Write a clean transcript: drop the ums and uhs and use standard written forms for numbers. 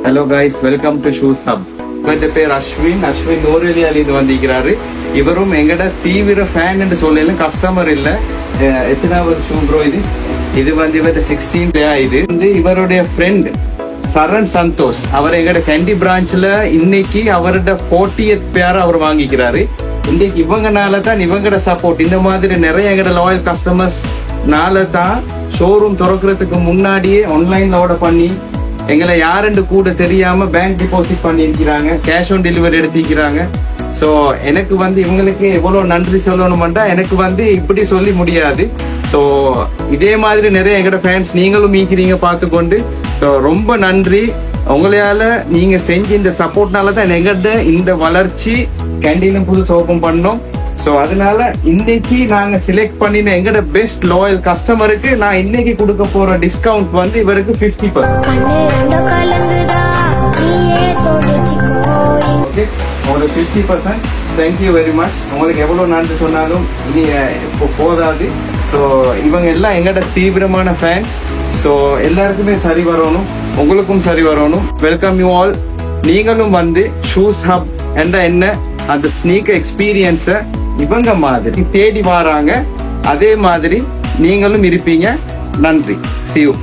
Hello guys, welcome to Shoes Hub. இவருடைய பேர் அஸ்வின் நோரெலியால இருந்து வந்திருக்கிறாரு. இவரும் எங்கட தீவிர ஃபேன் என்று சொல்லல, கஸ்டமர் இல்ல. எத்தனாவது ஷூ ப்ரோ இது? இது வந்து இவருடைய 16th இது வந்து இவருடைய ஃப்ரெண்ட் சரண் சந்தோஷ். அவர் எங்கட கேண்டி பிரான்ச்ல இன்னைக்கு அவரோட 40th பேர் அவர் வாங்கிக்கிறாரு. இன்னைக்கு இவங்கனால தான் இவங்கட சப்போர்ட், இந்த மாதிரி நிறைய எங்கட லாயல் கஸ்டமர்ஸ் நால தான் ஷோரூம் திறக்கிறதுக்கு முன்னாடியே ஆன்லைன்ல ஆர்டர் பண்ணி எங்களை யாருன்னு கூட தெரியாம பேங்க் டிபாசிட் பண்ணிருக்கிறாங்க, கேஷ் ஆன் டெலிவரி எடுத்திருக்கிறாங்க. ஸோ எனக்கு வந்து இவங்களுக்கு எவ்வளவு நன்றி சொல்லணும்டா எனக்கு வந்து இப்படி சொல்லி முடியாது. ஸோ இதே மாதிரி நிறைய எங்கட ஃபேன்ஸ் நீங்களும் மீக்கிறீங்க பார்த்துக்கொண்டு. ஸோ ரொம்ப நன்றி. உங்களால நீங்க செஞ்ச இந்த சப்போர்ட்னால தான் எங்கட இந்த வளர்ச்சி கேண்டீனும் புதுசு ஓபன் பண்ணோம். ஸோ அதனால இன்னைக்கு நாங்க செலக்ட் பண்ணின எங்கட பெஸ்ட் லாயல் கஸ்டமருக்கு நான் இன்னைக்கு கொடுக்க போற டிஸ்கவுண்ட் வந்து இவருக்கு 50%. ஓகே, உங்களுக்கு 50%. Thank you very much. உங்களுக்கு எவ்வளவு நன்றி சொன்னாலும் இனி இப்போ போதாது. ஸோ இவங்க எல்லாம் எங்கட தீவிரமான ஃபேன்ஸ். ஸோ எல்லாருக்குமே சரி வரணும், உங்களுக்கும் சரி வரணும். Welcome you all. நீங்களும் வந்து ஷூஸ் ஹப் என்ற என்ன அந்த ஸ்னீக்கர் எக்ஸ்பீரியன்ஸை இவங்க மாதிரி தேடி வராங்க, அதே மாதிரி நீங்களும் இருப்பீங்க. நன்றி. See you.